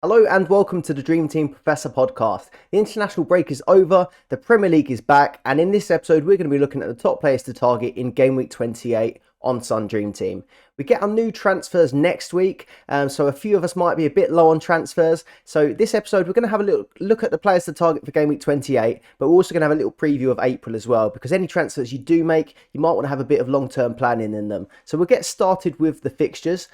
Hello and welcome to the Dream Team Professor podcast. The international break is over, the Premier League is back, and in this episode we're going to be looking at the top players to target in game week 28 on Sun Dream Team. We get our new transfers next week, so a few of us might be a bit low on transfers. So this episode we're going to have a little look at the players to target for game week 28, but we're also going to have a little preview of April as well, because any transfers you do make, you might want to have a bit of long-term planning in them. So we'll get started with the fixtures.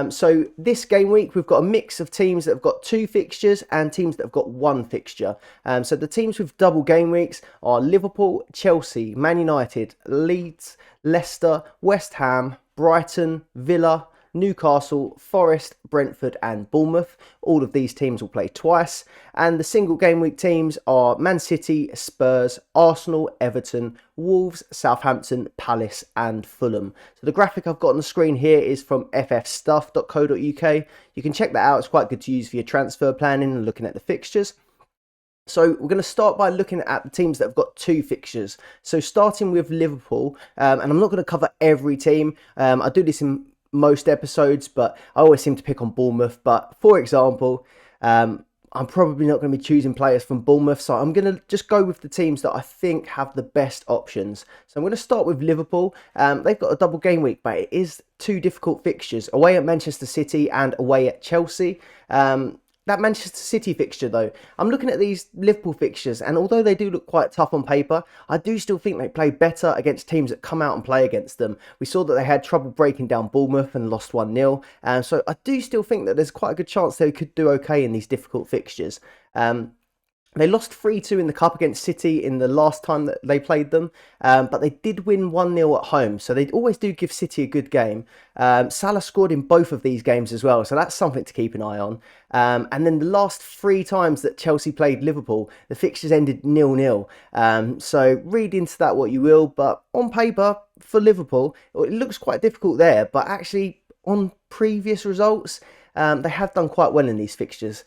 So this game week we've got a mix of teams that have got 2 fixtures and teams that have got 1 fixture. So the teams with double game weeks are Liverpool, Chelsea, Man United, Leeds, Leicester, West Ham, Brighton, Villa, Newcastle, Forest, Brentford and Bournemouth. All of these teams will play twice. And the single game week teams are Man City, Spurs, Arsenal, Everton, Wolves, Southampton, Palace and Fulham. So the graphic I've got on the screen here is from FFSTUFF.co.uk. You can check that out. It's quite good to use for your transfer planning and looking at the fixtures. So we're going to start by looking at the teams that have got 2 fixtures. So starting with Liverpool, and I'm not going to cover every team. I do this in most episodes, but I always seem to pick on Bournemouth. But for example, I'm probably not going to be choosing players from Bournemouth, so I'm going to just go with the teams that I think have the best options. So I'm going to start with Liverpool. They've got a double game week, but it is 2 difficult fixtures, away at Manchester City and away at Chelsea. That Manchester City fixture though, I'm looking at these Liverpool fixtures, and although they do look quite tough on paper, I do still think they play better against teams that come out and play against them. We saw that they had trouble breaking down Bournemouth and lost 1-0, so I do still think that there's quite a good chance they could do okay in these difficult fixtures. They lost 3-2 in the Cup against City in the last time that they played them, but they did win 1-0 at home, so they always do give City a good game. Salah scored in both of these games as well, so that's something to keep an eye on. And then the last 3 times that Chelsea played Liverpool, the fixtures ended 0-0. So read into that what you will, but on paper, for Liverpool, it looks quite difficult there, but actually on previous results, they have done quite well in these fixtures.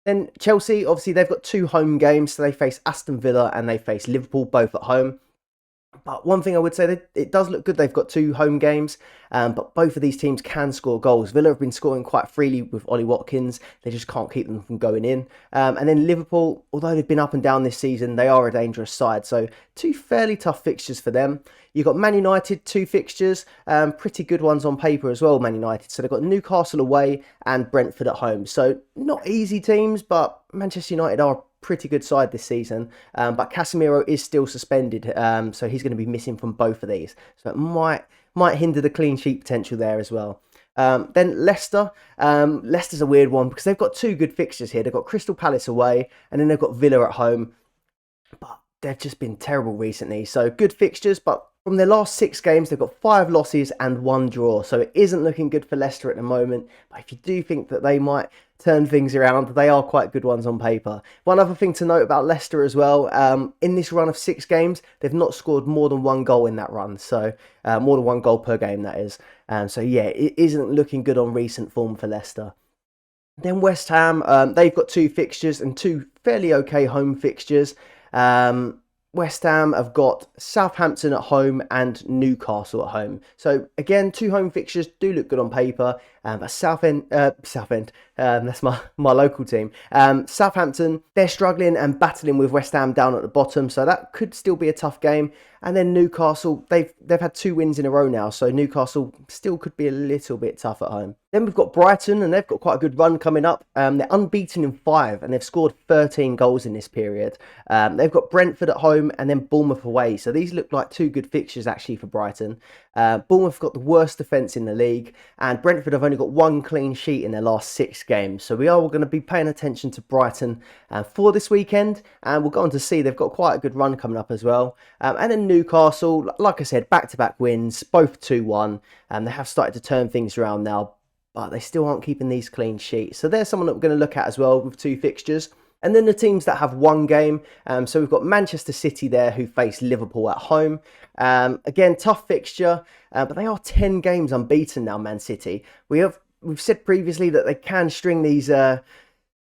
Then Chelsea, obviously, they've got 2 home games. So they face Aston Villa and they face Liverpool, both at home. But one thing I would say, that it does look good. They've got 2 home games, but both of these teams can score goals. Villa have been scoring quite freely with Ollie Watkins. They just can't keep them from going in. And then Liverpool, although they've been up and down this season, they are a dangerous side. So 2 fairly tough fixtures for them. You've got Man United, 2 fixtures, pretty good ones on paper as well, Man United. So they've got Newcastle away and Brentford at home. So not easy teams, but Manchester United are pretty good side this season, but Casemiro is still suspended, so he's going to be missing from both of these, so it might hinder the clean sheet potential there as well. Then Leicester. Leicester's a weird one because they've got 2 good fixtures here. They've got Crystal Palace away and then they've got Villa at home, but they've just been terrible recently. So good fixtures, but from their last 6 games, they've got 5 losses and 1 draw. So it isn't looking good for Leicester at the moment. But if you do think that they might turn things around, they are quite good ones on paper. One other thing to note about Leicester as well, in this run of 6 games, they've not scored more than 1 goal in that run. So more than 1 goal per game, that is. So yeah, it isn't looking good on recent form for Leicester. Then West Ham, they've got 2 fixtures and 2 fairly okay home fixtures. West Ham have got Southampton at home and Newcastle at home. So again, 2 home fixtures do look good on paper. But Southend, that's my local team. Southampton, they're struggling and battling with West Ham down at the bottom, so that could still be a tough game. And then Newcastle, they've had 2 wins in a row now, so Newcastle still could be a little bit tough at home. Then we've got Brighton, and they've got quite a good run coming up. They're unbeaten in 5, and they've scored 13 goals in this period. They've got Brentford at home, and then Bournemouth away. So these look like 2 good fixtures actually for Brighton. Bournemouth have got the worst defence in the league, and Brentford have only got 1 clean sheet in their last 6 games. So we are going to be paying attention to Brighton for this weekend, and we'll go on to see they've got quite a good run coming up as well. And then Newcastle, like I said, back-to-back wins, both 2-1, and they have started to turn things around now, but they still aren't keeping these clean sheets. So there's someone that we're going to look at as well with 2 fixtures. And then the teams that have 1 game, so we've got Manchester City there who face Liverpool at home. Again, tough fixture, but they are 10 games unbeaten now, Man City. We've said previously that they can string these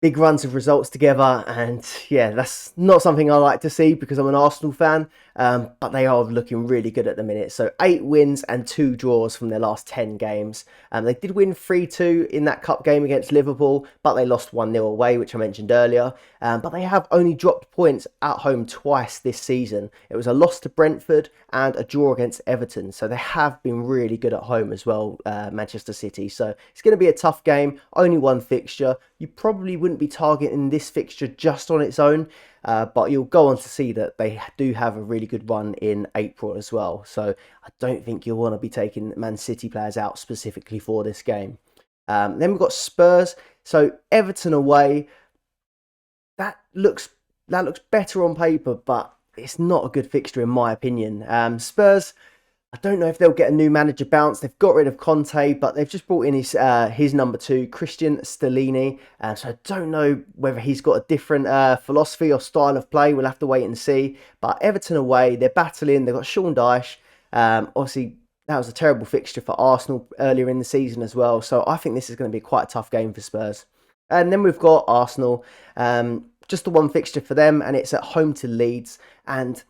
big runs of results together, and yeah, that's not something I like to see because I'm an Arsenal fan. but they are looking really good at the minute. So 8 wins and 2 draws from their last 10 games. They did win 3-2 in that cup game against Liverpool, but they lost 1-0 away, which I mentioned earlier. But they have only dropped points at home twice this season. It was a loss to Brentford and a draw against Everton. So they have been really good at home as well, Manchester City. So it's going to be a tough game. Only one fixture. You probably wouldn't be targeting this fixture just on its own, but you'll go on to see that they do have a really good run in April as well. So I don't think you'll want to be taking Man City players out specifically for this game. Then we've got Spurs. So Everton away. That looks better on paper, but it's not a good fixture in my opinion. Spurs, I don't know if they'll get a new manager bounce. They've got rid of Conte, but they've just brought in his number 2, Christian Stellini. So I don't know whether he's got a different philosophy or style of play. We'll have to wait and see. But Everton away, they're battling. They've got Sean Dyche. Obviously, that was a terrible fixture for Arsenal earlier in the season as well. So I think this is going to be quite a tough game for Spurs. And then we've got Arsenal. Just the one fixture for them, and it's at home to Leeds. And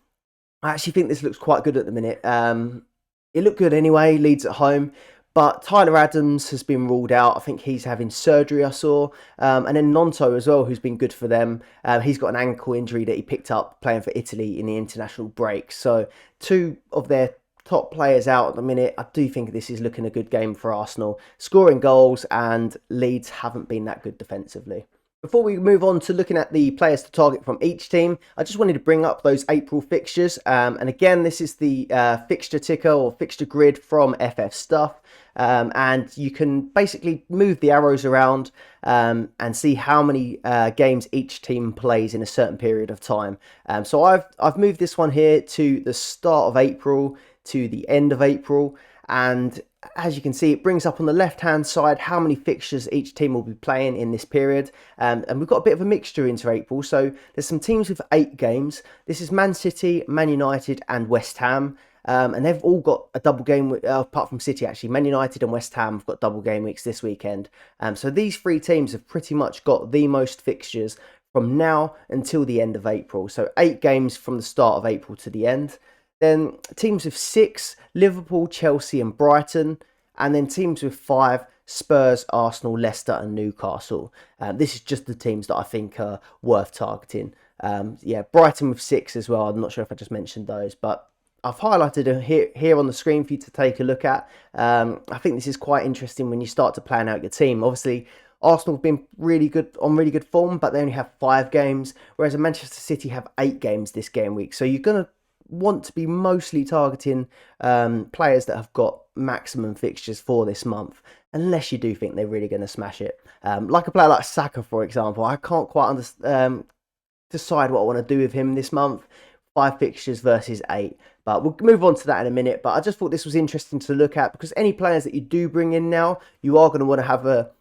I actually think this looks quite good at the minute. It looked good anyway, Leeds at home. But Tyler Adams has been ruled out. I think he's having surgery, I saw. And then Nonto as well, who's been good for them. He's got an ankle injury that he picked up playing for Italy in the international break. So 2 of their top players out at the minute. I do think this is looking a good game for Arsenal. Scoring goals, and Leeds haven't been that good defensively. Before we move on to looking at the players to target from each team, I just wanted to bring up those April fixtures. And again, this is the fixture ticker or fixture grid from FFSTUFF. And you can basically move the arrows around and see how many games each team plays in a certain period of time. So I've moved this one here to the start of April to the end of April. And as you can see, it brings up on the left-hand side how many fixtures each team will be playing in this period. And we've got a bit of a mixture into April. So there's some teams with 8 games. This is Man City, Man United and West Ham. And they've all got a double game week, apart from City actually. Man United and West Ham have got double game weeks this weekend. So these 3 teams have pretty much got the most fixtures from now until the end of April. So 8 games from the start of April to the end. Then teams with 6, Liverpool, Chelsea and Brighton. And then teams with 5, Spurs, Arsenal, Leicester and Newcastle. This is just the teams that I think are worth targeting. Yeah, Brighton with 6 as well. I'm not sure if I just mentioned those, but I've highlighted them here on the screen for you to take a look at. I think this is quite interesting when you start to plan out your team. Obviously, Arsenal have been really good form, but they only have 5 games, whereas Manchester City have 8 games this game week. So you're going to want to be mostly targeting players that have got maximum fixtures for this month, unless you do think they're really going to smash it. Like a player like Saka, for example, I can't quite decide what I want to do with him this month. 5 fixtures versus 8, but we'll move on to that in a minute. But I just thought this was interesting to look at, because any players that you do bring in now, you are going to want to have a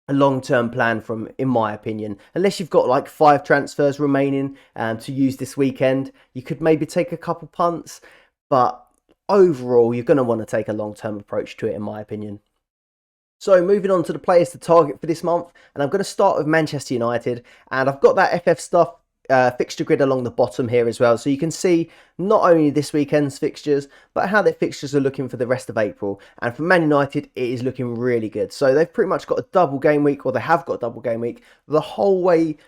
long-term plan from, in my opinion. Unless you've got like 5 transfers remaining to use this weekend, you could maybe take a couple punts, but overall you're going to want to take a long-term approach to it, in my opinion. So moving on to the players to target for this month, and I'm going to start with Manchester United, and I've got that FFSTUFF fixture grid along the bottom here as well, so you can see not only this weekend's fixtures but how their fixtures are looking for the rest of April. And for Man United, it is looking really good. So they've pretty much got a double game week, or they have got a double game week the whole way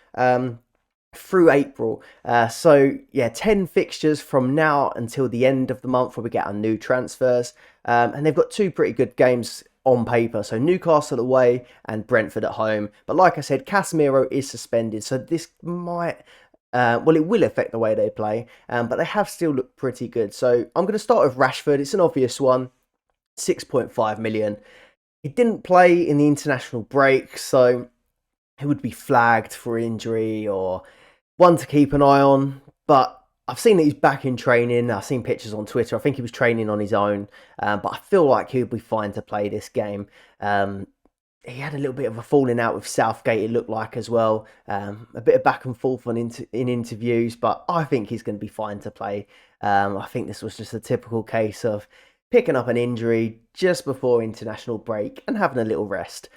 through April. So yeah, 10 fixtures from now until the end of the month where we get our new transfers, and they've got 2 pretty good games on paper. So Newcastle away and Brentford at home. But like I said, Casemiro is suspended, so this might well, it will affect the way they play, but they have still looked pretty good. So I'm going to start with Rashford. It's an obvious one, 6.5 million. He didn't play in the international break, so he would be flagged for injury or one to keep an eye on. But I've seen that he's back in training. I've seen pictures on Twitter. I think he was training on his own, but I feel like he'll be fine to play this game. He had a little bit of a falling out with Southgate, it looked like, as well. A bit of back and forth in interviews, but I think he's going to be fine to play. I think this was just a typical case of picking up an injury just before international break and having a little rest.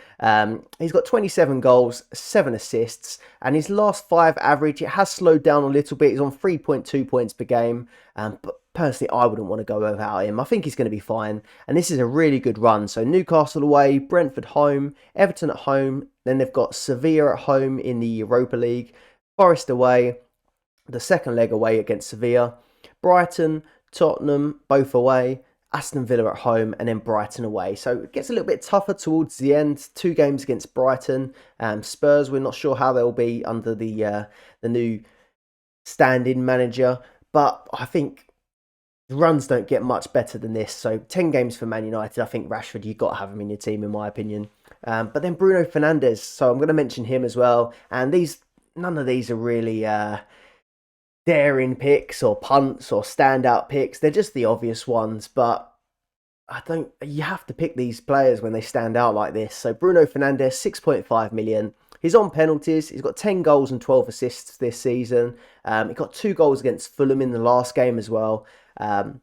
He's got 27 goals, 7 assists, and his last 5 average, it has slowed down a little bit. He's on 3.2 points per game, but personally, I wouldn't want to go without him. I think he's going to be fine, and this is a really good run. So Newcastle away, Brentford home, Everton at home, then they've got Sevilla at home in the Europa League, Forest away, the second leg away against Sevilla, Brighton, Tottenham, both away, Aston Villa at home, and then Brighton away. So it gets a little bit tougher towards the end. 2 games against Brighton. Spurs, we're not sure how they'll be under the new stand-in manager, but I think the runs don't get much better than this. So 10 games for Man United. I think Rashford, you've got to have him in your team, in my opinion. But then Bruno Fernandes. So I'm going to mention him as well. And none of these are really daring picks or punts or standout picks. They're just the obvious ones, but you have to pick these players when they stand out like this. So Bruno Fernandes, 6.5 million. He's on penalties. He's got 10 goals and 12 assists this season. He got 2 goals against Fulham in the last game as well. And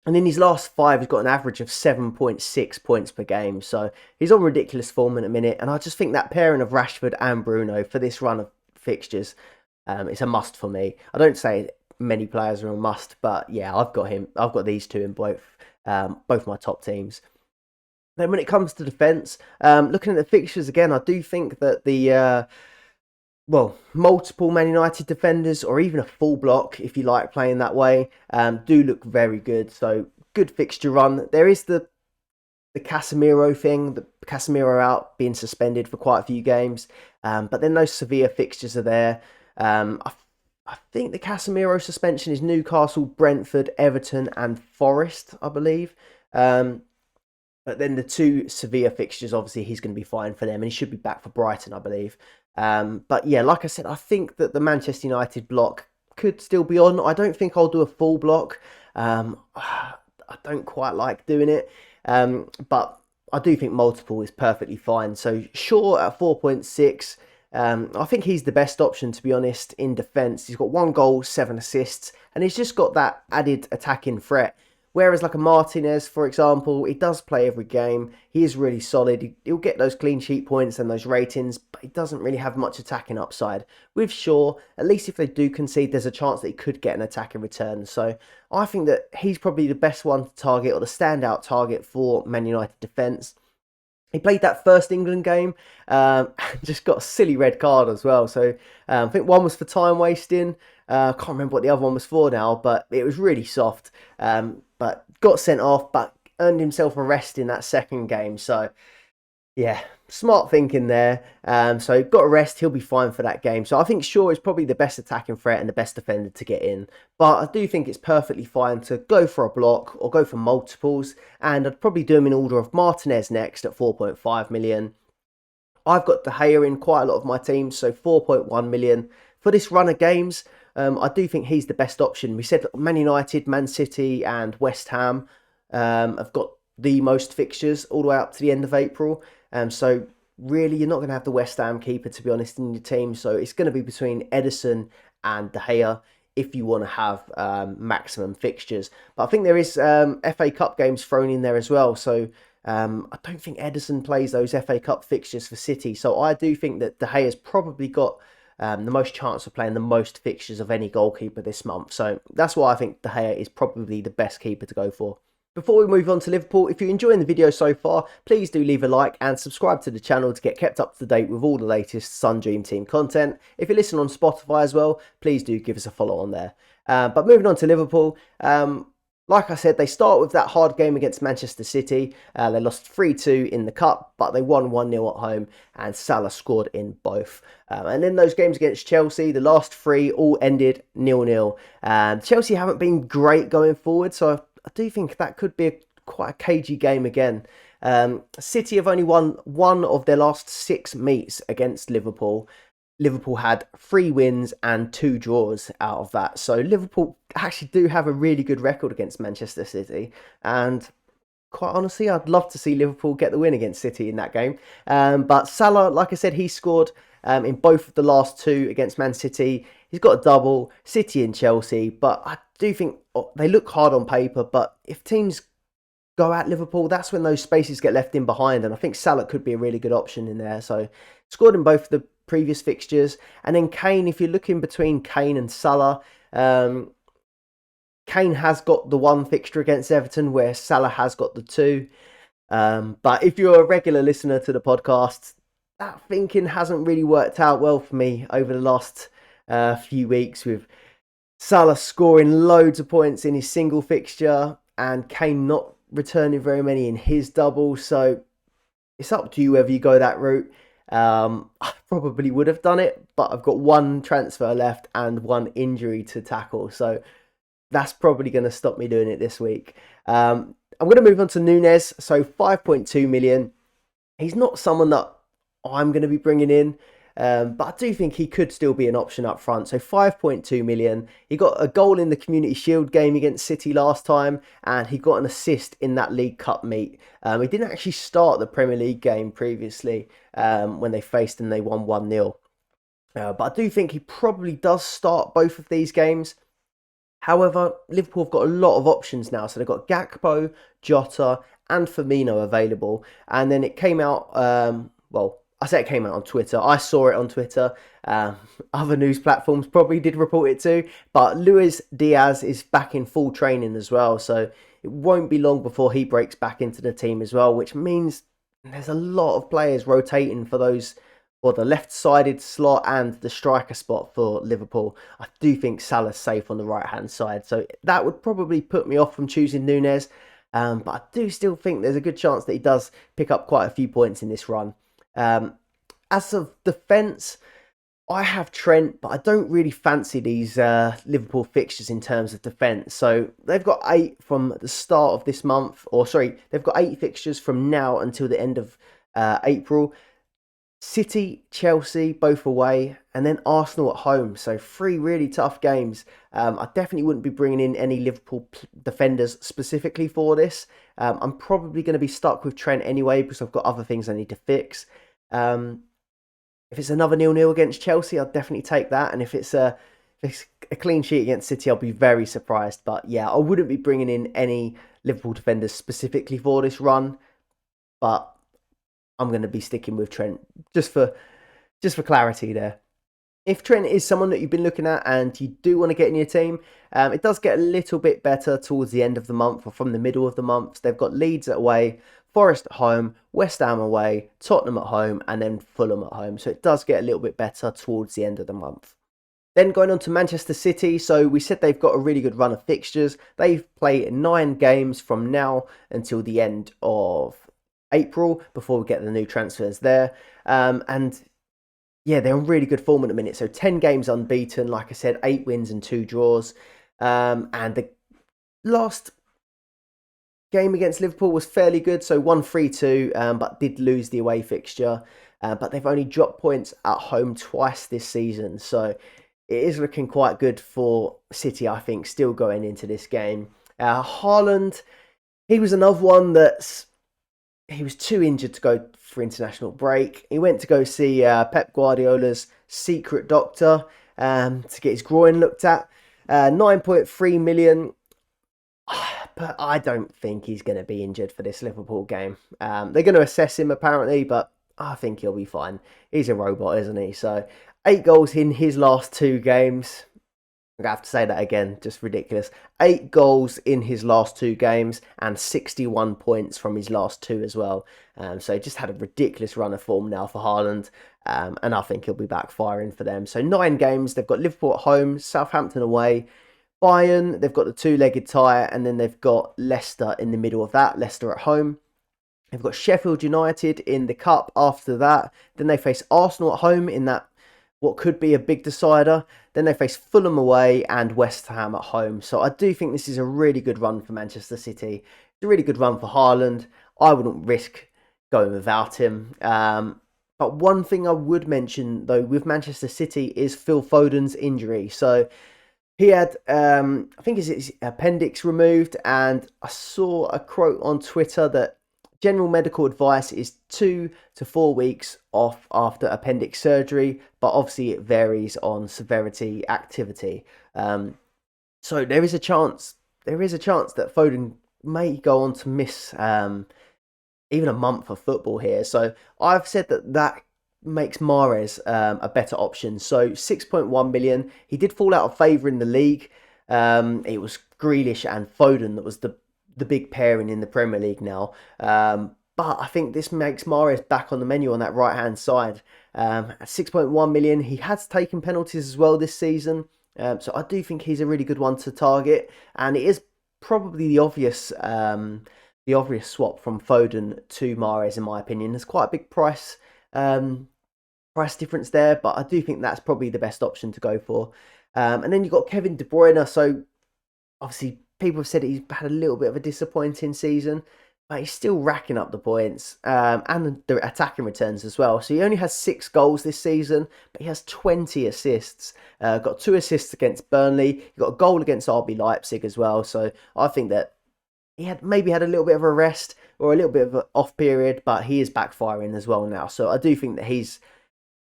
in his last 5, he's got an average of 7.6 points per game. So he's on ridiculous form in a minute. And I just think that pairing of Rashford and Bruno for this run of fixtures, it's a must for me. I don't say many players are a must, but yeah, I've got him. I've got these two in both my top teams. Then when it comes to defence, looking at the fixtures again, I do think that the multiple Man United defenders, or even a full block, if you like playing that way, do look very good. So good fixture run. There is the Casemiro thing, the Casemiro out, being suspended for quite a few games. But then those Sevilla fixtures are there. I think the Casemiro suspension is Newcastle, Brentford, Everton and Forest, I believe. But then the 2 Sevilla fixtures, obviously he's going to be fine for them, and he should be back for Brighton, I believe. But yeah, like I said, I think that the Manchester United block could still be on. I don't think I'll do a full block. I don't quite like doing it. But I do think multiple is perfectly fine. So Shaw at 4.6. I think he's the best option, to be honest, in defence. He's got 1 goal, 7 assists, and he's just got that added attacking threat. Whereas like a Martinez, for example, he does play every game. He is really solid. He'll get those clean sheet points and those ratings, but he doesn't really have much attacking upside. With Shaw, at least if they do concede, there's a chance that he could get an attacking return. So I think that he's probably the best one to target, or the standout target for Man United defence. He played that first England game, just got a silly red card as well. So I think one was for time wasting. I can't remember what the other one was for now, but it was really soft. But got sent off, but earned himself a rest in that second game. So yeah, smart thinking there. So got a rest, he'll be fine for that game. So I think Shaw is probably the best attacking threat and the best defender to get in. But I do think it's perfectly fine to go for a block or go for multiples. And I'd probably do them in order of Martinez next at 4.5 million. I've got De Gea in quite a lot of my teams, so 4.1 million. For this run of games, I do think he's the best option. We said Man United, Man City and West Ham have got the most fixtures all the way up to the end of April. So really, you're not going to have the West Ham keeper, to be honest, in your team. So it's going to be between Ederson and De Gea if you want to have maximum fixtures. But I think there is FA Cup games thrown in there as well. So I don't think Ederson plays those FA Cup fixtures for City. So I do think that De Gea's probably got the most chance of playing the most fixtures of any goalkeeper this month. So that's why I think De Gea is probably the best keeper to go for. Before we move on to Liverpool, if you're enjoying the video so far, please do leave a like and subscribe to the channel to get kept up to date with all the latest Sun Dream Team content. If you listen on Spotify as well, please do give us a follow on there. But moving on to Liverpool, like I said, they start with that hard game against Manchester City. They lost 3-2 in the Cup, but they won 1-0 at home, and Salah scored in both. And then those games against Chelsea, the last 3 all ended 0-0. Chelsea haven't been great going forward, so I do think that could be quite a cagey game again. City have only won 1 of their last 6 meets against Liverpool. Liverpool had 3 wins and 2 draws out of that. So Liverpool actually do have a really good record against Manchester City. And quite honestly, I'd love to see Liverpool get the win against City in that game. But Salah, like I said, he scored in both of the last 2 against Man City. He's got a double, City and Chelsea. But I do think they look hard on paper. But if teams go at Liverpool, that's when those spaces get left in behind. And I think Salah could be a really good option in there. So scored in both the previous fixtures. And then Kane, if you're looking between Kane and Salah, Kane has got the one fixture against Everton where Salah has got the two. But if you're a regular listener to the podcast, that thinking hasn't really worked out well for me over the last few weeks, with Salah scoring loads of points in his single fixture and Kane not returning very many in his double. So it's up to you whether you go that route. I probably would have done it, but I've got one transfer left and one injury to tackle. So that's probably going to stop me doing it this week. I'm going to move on to Núñez. So 5.2 million. He's not someone that I'm going to be bringing in, but I do think he could still be an option up front. So 5.2 million. He got a goal in the Community Shield game against City last time, and he got an assist in that League Cup meet. He didn't actually start the Premier League game previously when they faced and they won 1-0. But I do think he probably does start both of these games. However, Liverpool have got a lot of options now. So they've got Gakpo, Jota and Firmino available. And then it came out, I say it came out on Twitter. I saw it on Twitter. Other news platforms probably did report it too. But Luis Diaz is back in full training as well. So it won't be long before he breaks back into the team as well, which means there's a lot of players rotating for those, or the left-sided slot and the striker spot for Liverpool. I do think Salah's safe on the right-hand side. So that would probably put me off from choosing Núñez. But I do still think there's a good chance that he does pick up quite a few points in this run. As of defence, I have Trent, but I don't really fancy these Liverpool fixtures in terms of defence. So they've got 8 from the start of this month, they've got 8 fixtures from now until the end of April. City, Chelsea, both away, and then Arsenal at home. So 3 really tough games. I definitely wouldn't be bringing in any Liverpool defenders specifically for this. I'm probably going to be stuck with Trent anyway because I've got other things I need to fix. If it's another 0-0 against Chelsea, I'll definitely take that. And if it's a clean sheet against City, I'll be very surprised. But yeah, I wouldn't be bringing in any Liverpool defenders specifically for this run. But I'm going to be sticking with Trent just for clarity there. If Trent is someone that you've been looking at and you do want to get in your team, it does get a little bit better towards the end of the month or from the middle of the month. They've got Leeds away, Forest at home, West Ham away, Tottenham at home, and then Fulham at home. So it does get a little bit better towards the end of the month. Then going on to Manchester City. So we said they've got a really good run of fixtures. They've played 9 games from now until the end of April before we get the new transfers there. And yeah, they're in really good form at the minute. So 10 games unbeaten, like I said, 8 wins and 2 draws. And the last game against Liverpool was fairly good. So 1-3-2, but did lose the away fixture. But they've only dropped points at home twice this season. So it is looking quite good for City, I think, still going into this game. Haaland, he was another one he was too injured to go for international break. He went to go see Pep Guardiola's secret doctor to get his groin looked at. 9.3 million. But I don't think he's going to be injured for this Liverpool game. They're going to assess him apparently, but I think he'll be fine. He's a robot, isn't he? So 8 goals in his last 2 games. I'm going to have to say that again, just ridiculous. 8 goals in his last 2 games and 61 points from his last 2 as well. So just had a ridiculous run of form now for Haaland. And I think he'll be back firing for them. So 9 games. They've got Liverpool at home, Southampton away, Bayern. They've got the 2-legged tie, and then they've got Leicester in the middle of that. Leicester at home. They've got Sheffield United in the cup after that. Then they face Arsenal at home in that what could be a big decider. Then they face Fulham away and West Ham at home. So I do think this is a really good run for Manchester City. It's a really good run for Haaland. I wouldn't risk going without him. But one thing I would mention, though, with Manchester City is Phil Foden's injury. So he had, I think his appendix removed. And I saw a quote on Twitter that general medical advice is 2 to 4 weeks off after appendix surgery, but obviously it varies on severity, activity. So there is a chance that Foden may go on to miss even a month of football here. So I've said that makes Mahrez a better option. So 6.1 million. He did fall out of favour in the league. It was Grealish and Foden that was the big pairing in the Premier League now. But I think this makes Mahrez back on the menu on that right hand side. At 6.1 million, he has taken penalties as well this season. So I do think he's a really good one to target, and it is probably the obvious swap from Foden to Mahrez in my opinion. There's quite a big price difference there, but I do think that's probably the best option to go for. And then you've got Kevin De Bruyne. So obviously people have said he's had a little bit of a disappointing season, but he's still racking up the points and the attacking returns as well. So he only has 6 goals this season, but he has 20 assists. Got 2 assists against Burnley. He got a goal against RB Leipzig as well. So I think that he had maybe had a little bit of a rest or a little bit of an off period, but he is backfiring as well now. So I do think that he's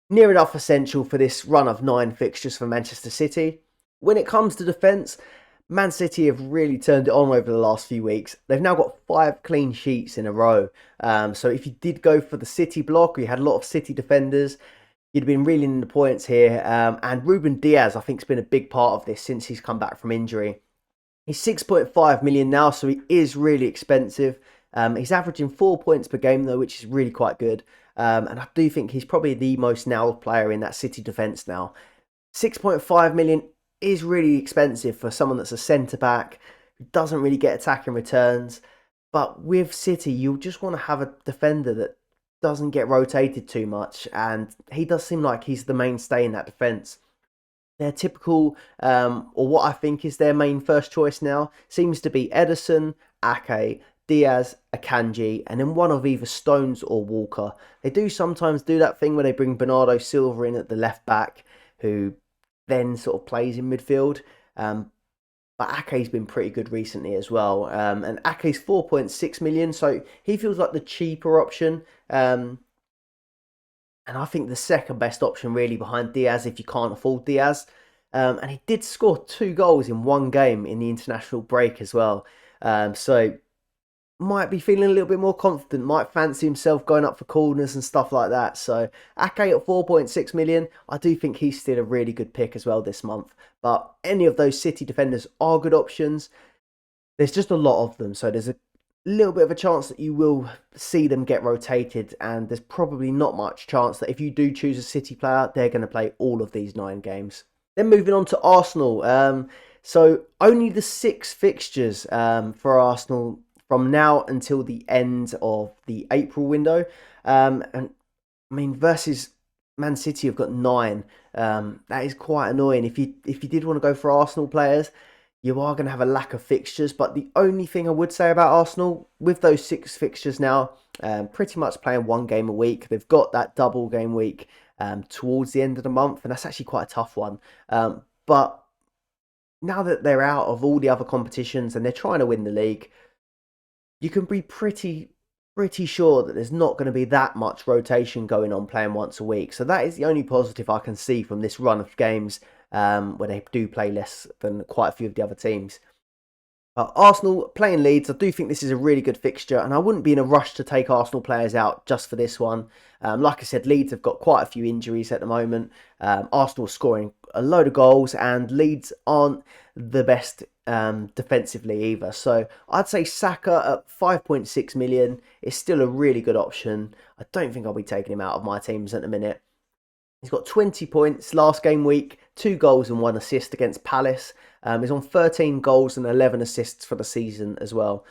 near enough essential for this run of 9 fixtures for Manchester City. When it comes to defence, Man City have really turned it on over the last few weeks. They've now got 5 clean sheets in a row. So if you did go for the City block, or you had a lot of City defenders, you'd been reeling in the points here. And Ruben Diaz, I think, has been a big part of this since he's come back from injury. He's 6.5 million now, so he is really expensive. He's averaging 4 points per game, though, which is really quite good. And I do think he's probably the most nailed player in that City defence now. 6.5 million is really expensive for someone that's a centre-back who doesn't really get attacking returns. But with City, you just want to have a defender that doesn't get rotated too much. And he does seem like he's the mainstay in that defence. Their typical, or what I think is their main first choice now, seems to be Ederson, Ake, Diaz, Akanji, and then one of either Stones or Walker. They do sometimes do that thing where they bring Bernardo Silva in at the left back, who then sort of plays in midfield. But Ake's been pretty good recently as well. And Ake's 4.6 million, so he feels like the cheaper option. And I think the second best option really behind Diaz if you can't afford Diaz. And he did score 2 goals in 1 game in the international break as well. So might be feeling a little bit more confident, might fancy himself going up for corners and stuff like that. So Ake at 4.6 million, I do think he's still a really good pick as well this month. But any of those City defenders are good options. There's just a lot of them, so there's a little bit of a chance that you will see them get rotated, and there's probably not much chance that if you do choose a City player, they're going to play all of these 9 games. Then moving on to Arsenal. So only the 6 fixtures for Arsenal from now until the end of the April window. And I mean, versus Man City have got 9. That is quite annoying. If you did want to go for Arsenal players, you are going to have a lack of fixtures. But the only thing I would say about Arsenal, with those 6 fixtures now, pretty much playing 1 game a week. They've got that double game week towards the end of the month, and that's actually quite a tough one. But now that they're out of all the other competitions and they're trying to win the league, you can be pretty sure that there's not going to be that much rotation going on playing once a week. So that is the only positive I can see from this run of games where they do play less than quite a few of the other teams. Arsenal playing Leeds, I do think this is a really good fixture, and I wouldn't be in a rush to take Arsenal players out just for this one. Like I said, Leeds have got quite a few injuries at the moment. Arsenal scoring a load of goals, and Leeds aren't the best defensively either. So I'd say Saka at 5.6 million is still a really good option. I don't think I'll be taking him out of my teams at the minute. He's got 20 points last game week, 2 goals and 1 assist against Palace. He's on 13 goals and 11 assists for the season as well.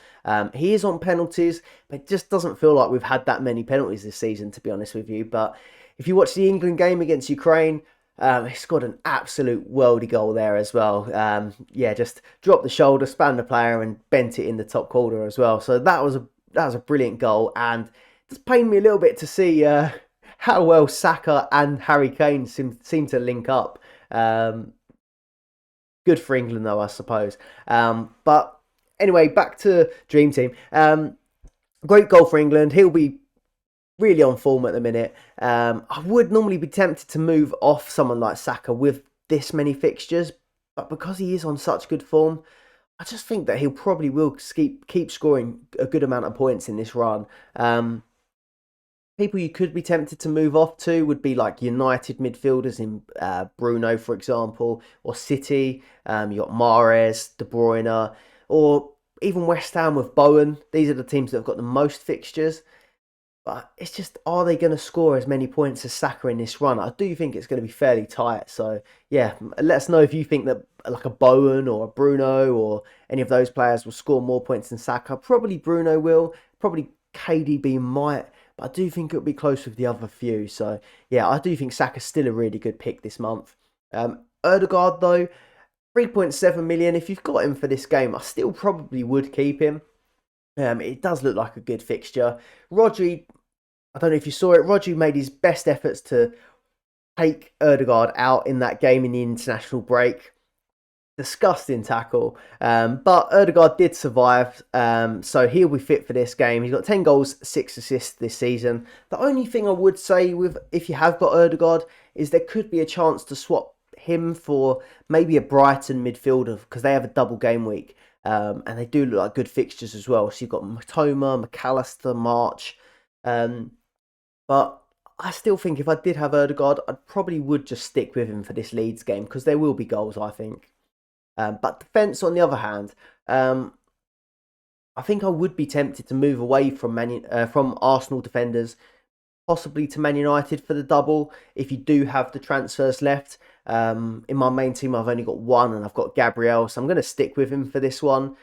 He is on penalties, but it just doesn't feel like we've had that many penalties this season, to be honest with you. But if you watch the England game against Ukraine, he scored an absolute worldy goal there as well. Just dropped the shoulder, spanned the player, and bent it in the top corner as well. So that was a brilliant goal, and it's pained me a little bit to see how well Saka and Harry Kane seem to link up. Good for England, though, I suppose. But anyway, back to Dream Team. Great goal for England. He'll be really on form at the minute. I would normally be tempted to move off someone like Saka with this many fixtures, but because he is on such good form, I just think that he'll probably will keep scoring a good amount of points in this run. People you could be tempted to move off to would be like United midfielders in Bruno, for example, or City. You got Mahrez, De Bruyne, or even West Ham with Bowen. These are the teams that have got the most fixtures. But it's just, are they going to score as many points as Saka in this run? I do think it's going to be fairly tight. So, yeah, let us know if you think that like a Bowen or a Bruno or any of those players will score more points than Saka. Probably Bruno will. Probably KDB might. But I do think it'll be close with the other few. So, yeah, I do think Saka's still a really good pick this month. Ødegaard, though, 3.7 million. If you've got him for this game, I still probably would keep him. It does look like a good fixture. Rodri, I don't know if you saw it, Rodri made his best efforts to take Ødegaard out in that game in the international break. Disgusting tackle. But Ødegaard did survive, so he'll be fit for this game. He's got 10 goals, 6 assists this season. The only thing I would say with if you have got Ødegaard is there could be a chance to swap him for maybe a Brighton midfielder because they have a double game week. And they do look like good fixtures as well. So you've got Matoma, McAllister, March. But I still think if I did have Ødegaard, I probably would just stick with him for this Leeds game because there will be goals, I think. But defence, on the other hand, I think I would be tempted to move away from Arsenal defenders, possibly to Man United for the double if you do have the transfers left. In my main team, I've only got one and I've got Gabriel, so I'm going to stick with him for this one.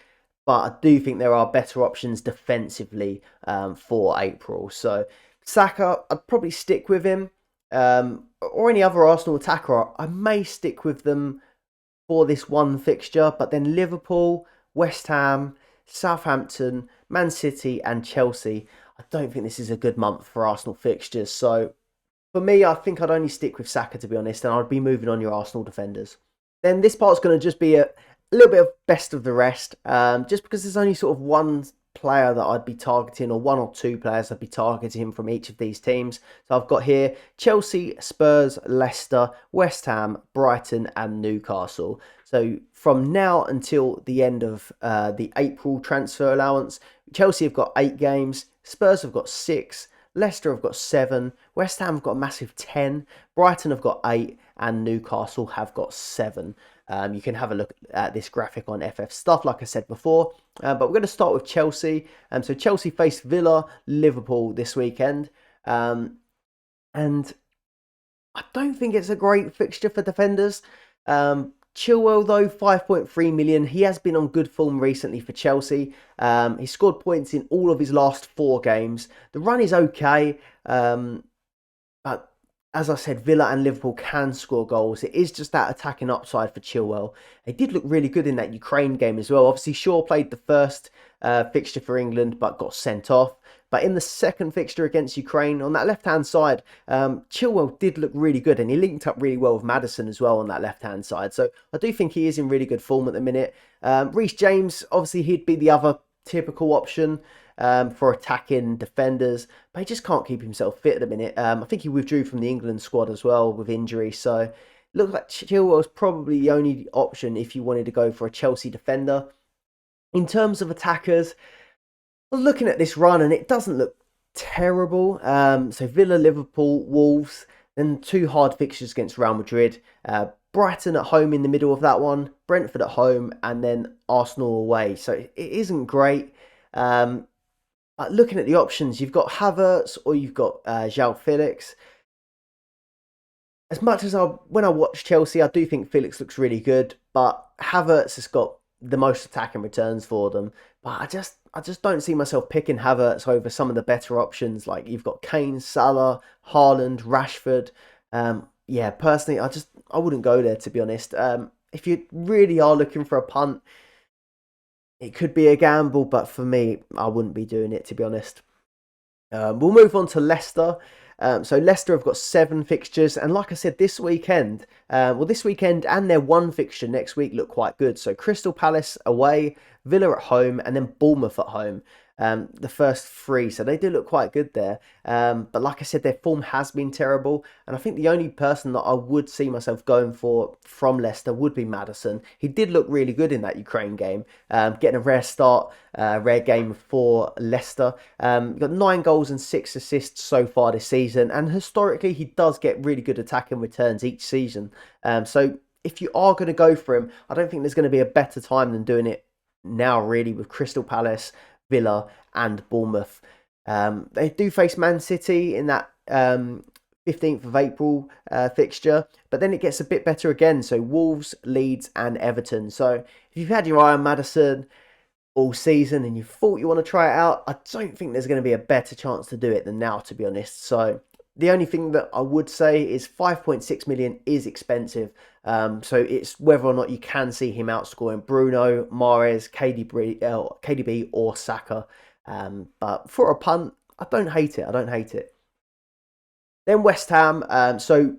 But I do think there are better options defensively for April. So Saka, I'd probably stick with him. Or any other Arsenal attacker, I may stick with them for this one fixture. But then Liverpool, West Ham, Southampton, Man City and Chelsea. I don't think this is a good month for Arsenal fixtures. So for me, I think I'd only stick with Saka, to be honest, and I'd be moving on your Arsenal defenders. Then this part's going to just be a little bit of best of the rest, just because there's only sort of one player that I'd be targeting, or one or two players I'd be targeting from each of these teams. So I've got here Chelsea, Spurs, Leicester, West Ham, Brighton and Newcastle. So from now until the end of the April transfer allowance, Chelsea have got 8 games, Spurs have got 6, Leicester have got 7, West Ham have got a massive 10, Brighton have got 8, and Newcastle have got 7. You can have a look at this graphic on FFSTUFF, like I said before. But we're going to start with Chelsea. So Chelsea face Villa, Liverpool this weekend. And I don't think it's a great fixture for defenders. Chilwell, though, 5.3 million. He has been on good form recently for Chelsea. He scored points in all of his last 4 games. The run is okay. But as I said, Villa and Liverpool can score goals. It is just that attacking upside for Chilwell. He did look really good in that Ukraine game as well. Obviously, Shaw played the first fixture for England, but got sent off. But in the second fixture against Ukraine, on that left-hand side, Chilwell did look really good, and he linked up really well with Maddison as well on that left-hand side. So I do think he is in really good form at the minute. Reece James, obviously, he'd be the other typical option for attacking defenders, but he just can't keep himself fit at the minute. I think he withdrew from the England squad as well with injury. So it looks like Chilwell's probably the only option if you wanted to go for a Chelsea defender. In terms of attackers, looking at this run, and it doesn't look terrible. So Villa, Liverpool, Wolves, then 2 hard fixtures against Real Madrid. Brighton at home in the middle of that one, Brentford at home, and then Arsenal away. So it isn't great. Looking at the options, you've got Havertz or you've got João Felix. As much as when I watch Chelsea, I do think Felix looks really good, but Havertz has got the most attacking returns for them. But I just don't see myself picking Havertz over some of the better options. Like you've got Kane, Salah, Haaland, Rashford. Yeah, personally, I wouldn't go there, to be honest. If you really are looking for a punt, it could be a gamble, but for me, I wouldn't be doing it, to be honest. We'll move on to Leicester. So Leicester have got 7 fixtures, and like I said, this weekend and their one fixture next week look quite good. So Crystal Palace away, Villa at home, and then Bournemouth at home. the first three, so they do look quite good there. But like I said, their form has been terrible, and I think the only person that I would see myself going for from Leicester would be Maddison. He did look really good in that Ukraine game, getting a rare start, rare game for Leicester. Got 9 goals and 6 assists so far this season, and historically he does get really good attacking returns each season. So if you are going to go for him, I don't think there's going to be a better time than doing it now, really, with Crystal Palace, Villa, and Bournemouth. They do face Man City in that 15th of April fixture, but then it gets a bit better again. So Wolves, Leeds, and Everton. So if you've had your eye on Maddison all season and you thought you want to try it out, I don't think there's going to be a better chance to do it than now, to be honest. So the only thing that I would say is 5.6 million is expensive. So it's whether or not you can see him outscoring Bruno, Mahrez, KDB or Saka. But for a punt, I don't hate it. I don't hate it. Then West Ham. So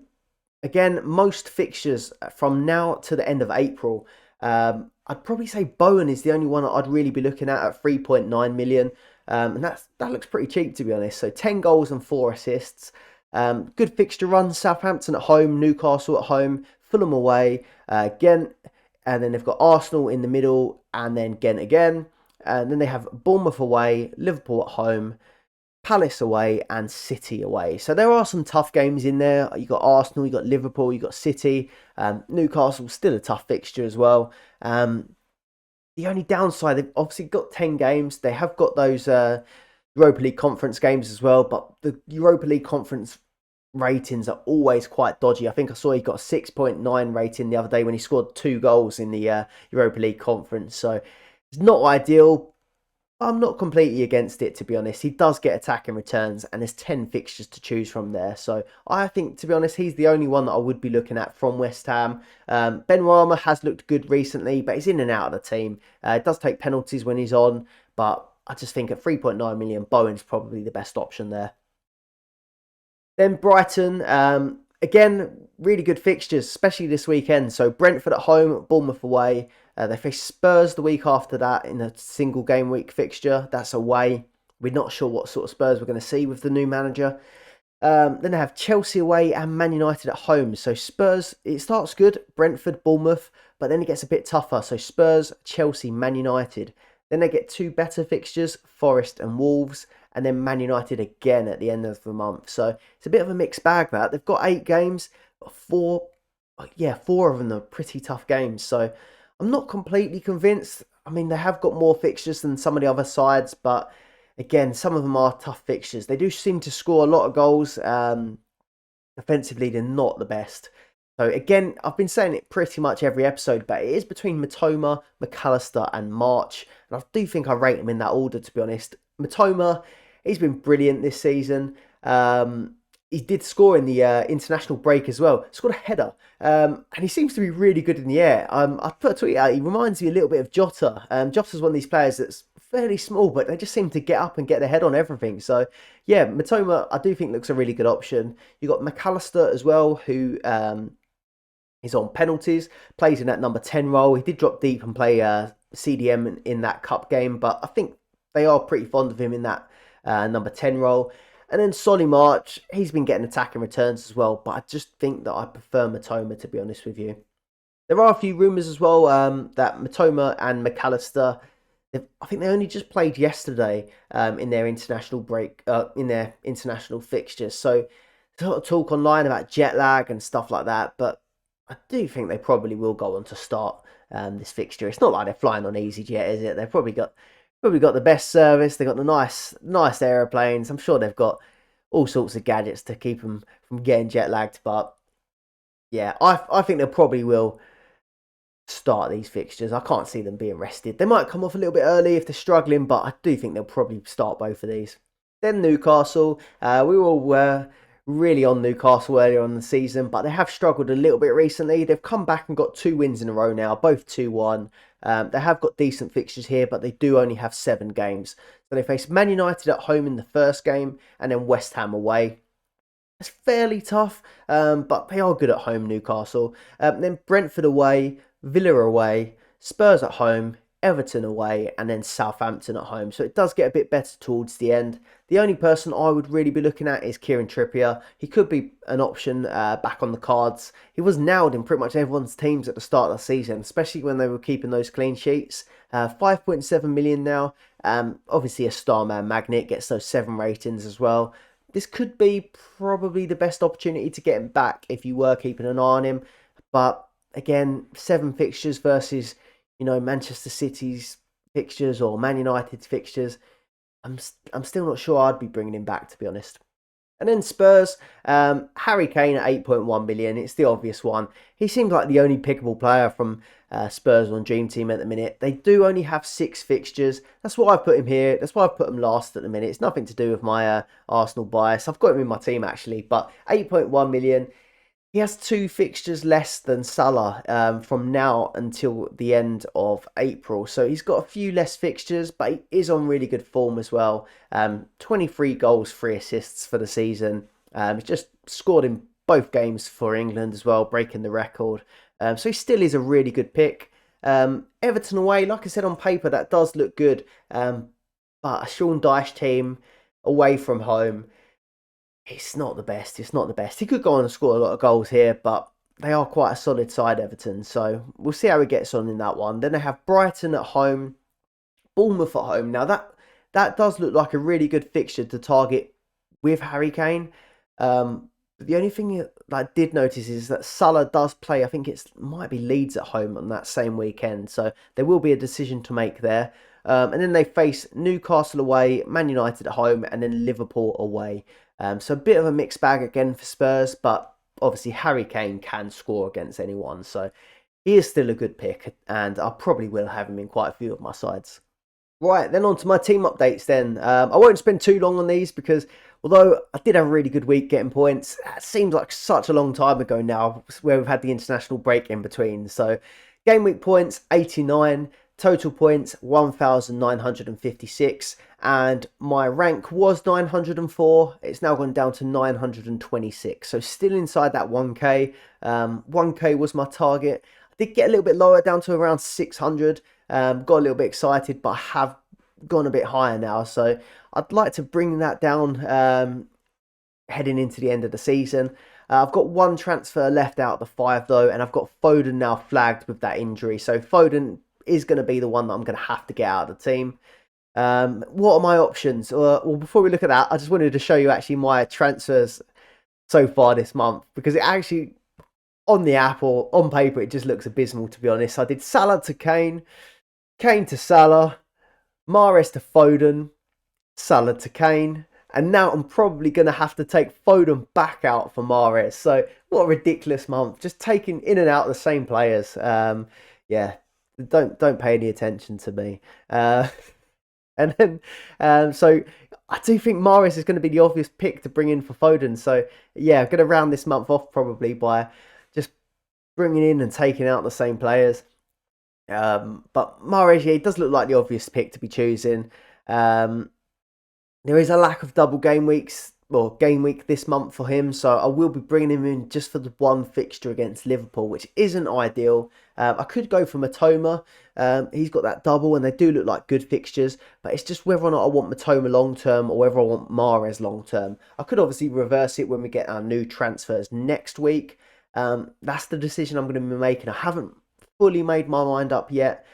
again, most fixtures from now to the end of April. I'd probably say Bowen is the only one that I'd really be looking at 3.9 million. And that looks pretty cheap, to be honest. So 10 goals and 4 assists. Good fixture run. Southampton at home, Newcastle at home, Fulham away, Ghent, and then they've got Arsenal in the middle, and then Ghent again. And then they have Bournemouth away, Liverpool at home, Palace away, and City away. So there are some tough games in there. You got Arsenal, you got Liverpool, you got City. Newcastle still a tough fixture as well. The only downside, they've obviously got 10 games. They have got those Europa League conference games as well, but the Europa League conference ratings are always quite dodgy. I think I saw he got a 6.9 rating the other day when he scored 2 goals in the Europa League conference. So it's not ideal. I'm not completely against it, to be honest. He does get attacking returns, and there's 10 fixtures to choose from there. So I think, to be honest, he's the only one that I would be looking at from West Ham. Ben Rama has looked good recently, but he's in and out of the team. It does take penalties when he's on, but I just think at 3.9 million, Bowen's probably the best option there. Then Brighton, again, really good fixtures, especially this weekend. So Brentford at home, Bournemouth away. They face Spurs the week after that in a single game week fixture. That's away. We're not sure what sort of Spurs we're going to see with the new manager. Then they have Chelsea away and Man United at home. So Spurs, it starts good. Brentford, Bournemouth, but then it gets a bit tougher. So Spurs, Chelsea, Man United. Then they get 2 better fixtures, Forest and Wolves, and then Man United again at the end of the month. So it's a bit of a mixed bag that. They've got 8 games, but 4 of them are pretty tough games. So I'm not completely convinced. I mean, they have got more fixtures than some of the other sides, but again, some of them are tough fixtures. They do seem to score a lot of goals. Offensively, they're not the best. So again, I've been saying it pretty much every episode, but it is between Matoma, McAllister and March. And I do think I rate him in that order, to be honest. Matoma, he's been brilliant this season. He did score in the international break as well. Scored a header. And he seems to be really good in the air. I put a tweet out. He reminds me a little bit of Jota. Jota's one of these players that's fairly small, but they just seem to get up and get their head on everything. So, yeah, Matoma, I do think looks a really good option. You've got McAllister as well, who is on penalties, plays in that number 10 role. He did drop deep and play CDM in that cup game, but I think they are pretty fond of him in that number 10 role. And then Solly March, he's been getting attacking returns as well, but I just think that I prefer Matoma, to be honest with you. There are a few rumours as well that Matoma and McAllister, I think they only just played yesterday in their international break, in their international fixtures. So there's a lot of talk online about jet lag and stuff like that, but I do think they probably will go on to start this fixture. It's not like they're flying on EasyJet, is it? They've probably got the best service. They've got the nice aeroplanes. I'm sure they've got all sorts of gadgets to keep them from getting jet lagged. But yeah, I think they probably will start these fixtures. I can't see them being rested. They might come off a little bit early if they're struggling, but I do think they'll probably start both of these. Then Newcastle. We were really on Newcastle earlier on in the season, but they have struggled a little bit recently. They've come back and got 2 wins in a row now, both 2-1. They have got decent fixtures here, but they do only have 7 games. So they face Man United at home in the first game, and then West Ham away. It's fairly tough, but they are good at home, Newcastle. Then Brentford away, Villa away, Spurs at home, Everton away, and then Southampton at home. So it does get a bit better towards the end. The only person I would really be looking at is Kieran Trippier. He could be an option back on the cards. He was nailed in pretty much everyone's teams at the start of the season, especially when they were keeping those clean sheets. 5.7 million now. Obviously a Starman magnet, gets those 7 ratings as well. This could be probably the best opportunity to get him back if you were keeping an eye on him. But again, 7 fixtures versus, Manchester City's fixtures or Man United's fixtures. I'm still not sure I'd be bringing him back, to be honest. And then Spurs, Harry Kane at 8.1 million. It's the obvious one. He seems like the only pickable player from Spurs on Dream Team at the minute. They do only have 6 fixtures. That's why I put him here. That's why I put him last at the minute. It's nothing to do with my Arsenal bias. I've got him in my team actually, but 8.1 million. He has 2 fixtures less than Salah from now until the end of April. So he's got a few less fixtures, but he is on really good form as well. 23 goals, 3 assists for the season. He's just scored in both games for England as well, breaking the record. So he still is a really good pick. Everton away, like I said, on paper, that does look good. But a Sean Dyche team away from home, it's not the best. It's not the best. He could go on and score a lot of goals here, but they are quite a solid side, Everton. So we'll see how he gets on in that one. Then they have Brighton at home, Bournemouth at home. Now that does look like a really good fixture to target with Harry Kane. The only thing I did notice is that Salah does play, I think it might be Leeds at home on that same weekend. So there will be a decision to make there. And then they face Newcastle away, Man United at home, and then Liverpool away. So a bit of a mixed bag again for Spurs, but obviously Harry Kane can score against anyone. So he is still a good pick, and I probably will have him in quite a few of my sides. Right, then on to my team updates then. I won't spend too long on these because although I did have a really good week getting points, it seems like such a long time ago now where we've had the international break in between. So game week points, 89. Total points, 1,956. And my rank was 904. It's now gone down to 926. So still inside that 1k. 1k was my target. I did get a little bit lower, down to around 600. Got a little bit excited, but I have gone a bit higher now. So I'd like to bring that down heading into the end of the season. I've got 1 transfer left out of the 5 though, and I've got Foden now flagged with that injury. So Foden is going to be the one that I'm going to have to get out of the team. What are my options? Well, before we look at that, I just wanted to show you actually my transfers so far this month, because it actually, on the app or on paper, it just looks abysmal, to be honest. I did Salah to Kane, Kane to Salah, Mahrez to Foden, Salah to Kane, and now I'm probably going to have to take Foden back out for Mahrez. So what a ridiculous month, just taking in and out the same players. Yeah, don't pay any attention to me. And then so I do think Mahrez is going to be the obvious pick to bring in for Foden. So yeah, I'm going to round this month off probably by just bringing in and taking out the same players. But Mahrez, yeah, he does look like the obvious pick to be choosing. There is a lack of double game weeks, or game week this month for him, so I will be bringing him in just for the 1 fixture against Liverpool, which isn't ideal. I could go for Matoma. He's got that double, and they do look like good fixtures, but it's just whether or not I want Matoma long term or whether I want Mahrez long term. I could obviously reverse it when we get our new transfers next week. That's the decision I'm going to be making. I haven't fully made my mind up yet.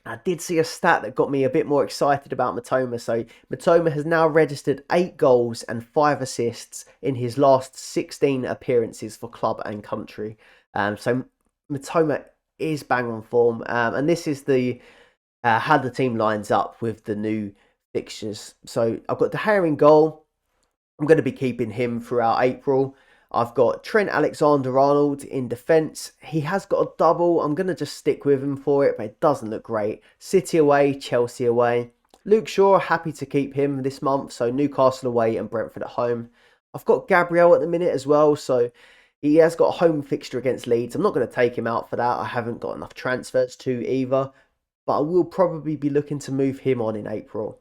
I did see a stat that got me a bit more excited about Matoma. So Matoma has now registered 8 goals and 5 assists in his last 16 appearances for club and country. So Matoma is bang on form. And this is the how the team lines up with the new fixtures. So I've got De Gea in goal. I'm going to be keeping him throughout April. I've got Trent Alexander-Arnold in defence. He has got a double. I'm going to just stick with him for it, but it doesn't look great. City away, Chelsea away. Luke Shaw, happy to keep him this month. So Newcastle away and Brentford at home. I've got Gabriel at the minute as well. So he has got a home fixture against Leeds. I'm not going to take him out for that. I haven't got enough transfers to either. But I will probably be looking to move him on in April.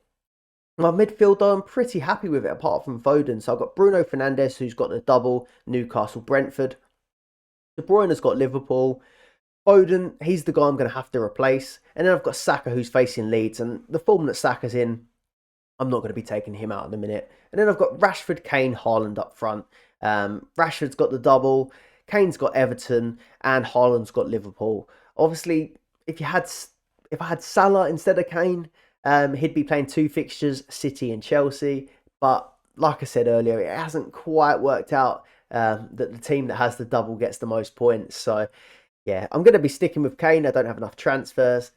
My midfielder, I'm pretty happy with it apart from Foden. So I've got Bruno Fernandes, who's got the double, Newcastle, Brentford. De Bruyne has got Liverpool. Foden, he's the guy I'm going to have to replace. And then I've got Saka, who's facing Leeds. And the form that Saka's in, I'm not going to be taking him out in a minute. And then I've got Rashford, Kane, Haaland up front. Rashford's got the double, Kane's got Everton, and Haaland's got Liverpool. Obviously, if I had Salah instead of Kane, he'd be playing two fixtures, City and Chelsea. But like I said earlier, it hasn't quite worked out that the team that has the double gets the most points. So yeah, I'm going to be sticking with Kane. I don't have enough transfers.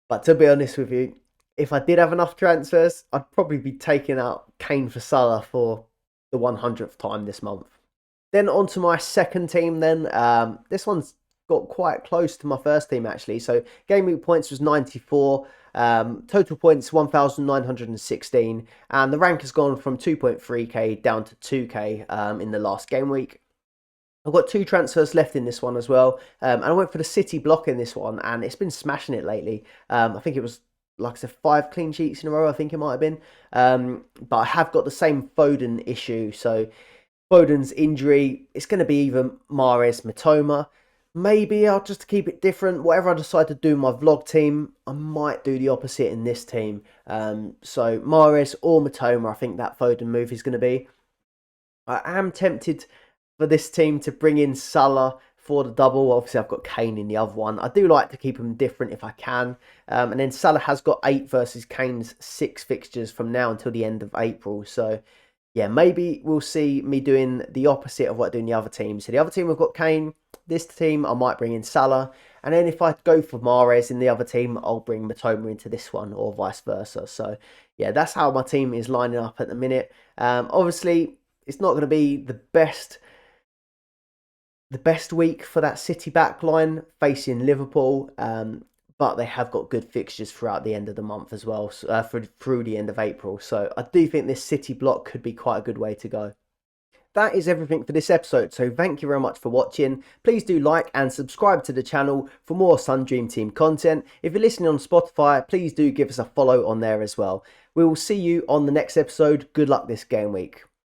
But to be honest with you, if I did have enough transfers, I'd probably be taking out Kane for Salah for the 100th time this month. Then on to my second team then. This one's got quite close to my first team actually. So game week points was 94. Total points 1,916. And the rank has gone from 2.3k down to 2k in the last game week. I've got two transfers left in this one as well. And I went for the City block in this one, and it's been smashing it lately. I think it was, like I said, 5 clean sheets in a row, I think it might have been. But I have got the same Foden issue. So Foden's injury, it's going to be either Mahrez, Mitoma. Maybe I'll just keep it different. Whatever I decide to do in my vlog team, I might do the opposite in this team. So Mahrez or Mitoma, I think that Foden move is going to be. I am tempted for this team to bring in Salah for the double. Obviously, I've got Kane in the other one. I do like to keep them different if I can. And then Salah has got 8 versus Kane's 6 fixtures from now until the end of April. So yeah, maybe we'll see me doing the opposite of what I do in the other team. So the other team, we've got Kane. This team, I might bring in Salah. And then if I go for Mahrez in the other team, I'll bring Mitoma into this one, or vice versa. So yeah, that's how my team is lining up at the minute. Obviously, it's not going to be the best week for that City backline facing Liverpool. But they have got good fixtures throughout the end of the month as well, through the end of April. So I do think this City block could be quite a good way to go. That is everything for this episode, so thank you very much for watching. Please do like and subscribe to the channel for more Sun Dream Team content. If you're listening on Spotify, please do give us a follow on there as well. We will see you on the next episode. Good luck this game week.